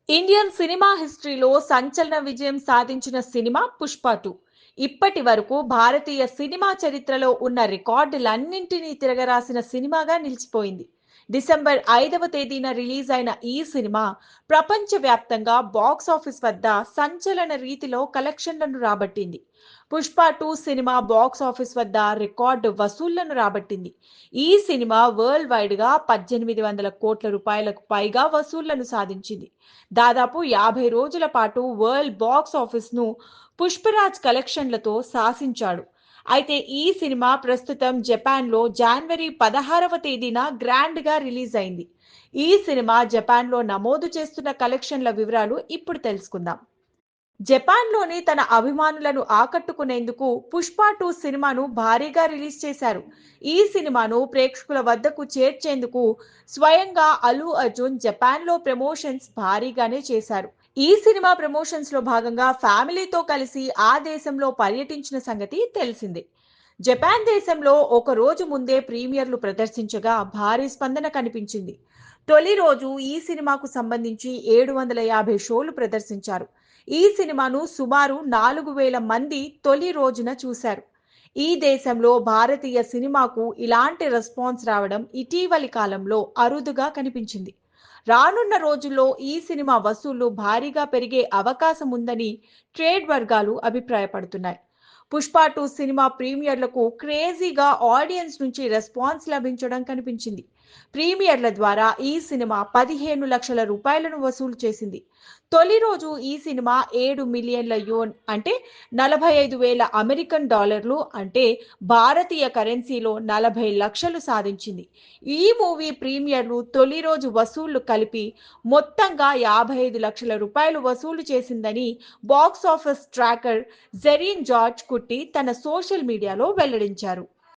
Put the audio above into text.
Indian cinema హిస్టరీలో సంచలన విజయం సాధించిన సినిమా 'పుష్ప 2'. ఇప్పటి వరకు భారతీయ సినిమా చరిత్రలో ఉన్న రికార్డులన్నింటినీ తిరగరాసిన సినిమాగా నిలిచిపోయింది. డిసెంబర్ 5వ తేదీన రిలీజ్ అయిన ఈ సినిమా ప్రపంచవ్యాప్తంగా బాక్స్ ఆఫీస్ వద్ద సంచలన రీతిలో కలెక్షన్లను రాబట్టింది. 'పుష్ప 2' సినిమా బాక్స్ ఆఫీస్ వద్ద రికార్డు వసూళ్లను రాబట్టింది. ఈ సినిమా వరల్డ్ వైడ్ గా 1800 కోట్ల రూపాయలకు పైగా వసూళ్లను సాధించింది. దాదాపు 50 రోజుల పాటు వరల్డ్ బాక్స్ ఆఫీస్‌ను 'పుష్పరాజ్' కలెక్షన్లతో శాసించాడు. అయితే ఈ సినిమా ప్రస్తుతం జపాన్‌లో జనవరి 16వ తేదీన గ్రాండ్‌గా రిలీజ్ అయింది. ఈ సినిమా జపాన్‌లో నమోదు చేస్తున్న కలెక్షన్ల వివరాలు ఇప్పుడు తెలుసుకుందాం. జపాన్‌లోని తన అభిమానులను ఆకట్టుకునేందుకు 'పుష్ప 2' సినిమాను భారీగా రిలీజ్ చేశారు. ఈ సినిమాను ప్రేక్షకుల వద్దకు చేర్చేందుకు స్వయంగా అల్లు అర్జున్ జపాన్‌లో ప్రమోషన్స్ భారీగానే చేశారు. ఈ సినిమా ప్రమోషన్స్‌లో భాగంగా ఫ్యామిలీతో కలిసి ఆ దేశంలో పర్యటించిన సంగతి తెలిసిందే. జపాన్ దేశంలో ఒక రోజు ముందే ప్రీమియర్లు ప్రదర్శించగా భారీ స్పందన కనిపించింది. తొలి రోజు ఈ సినిమాకు సంబంధించి 750 షోలు ప్రదర్శించారు. ఈ సినిమాను సుమారు 4,000 మంది తొలి రోజున చూశారు. ఈ దేశంలో భారతీయ సినిమాకు ఇలాంటి రెస్పాన్స్ రావడం ఇటీవలి కాలంలో అరుదుగా కనిపించింది. రానున్న రోజుల్లో ఈ సినిమా వసూళ్లు భారీగా పెరిగే అవకాశం ఉందని ట్రేడ్ వర్గాలు అభిప్రాయపడుతున్నాయి. 'పుష్ప 2' సినిమా ప్రీమియర్లకు క్రేజీగా ఆడియన్స్ నుంచి రెస్పాన్స్ లభించడం కనిపించింది. ప్రీమియర్ల ద్వారా ఈ సినిమా 15 లక్షల రూపాయలను వసూలు చేసింది. తొలి రోజు ఈ సినిమా 7 మిలియన్ల యోన్ అంటే 45,000 అమెరికన్ డాలర్లు అంటే భారతీయ కరెన్సీలో 40 లక్షలు సాధించింది. ఈ మూవీ ప్రీమియర్లు తొలి రోజు వసూళ్లు కలిపి మొత్తంగా 55 లక్షల రూపాయలు వసూలు చేసిందని బాక్స్ ఆఫీస్ ట్రాకర్ జెరీన్ జార్జ్ కుట్టి తన సోషల్ మీడియాలో వెల్లడించారు.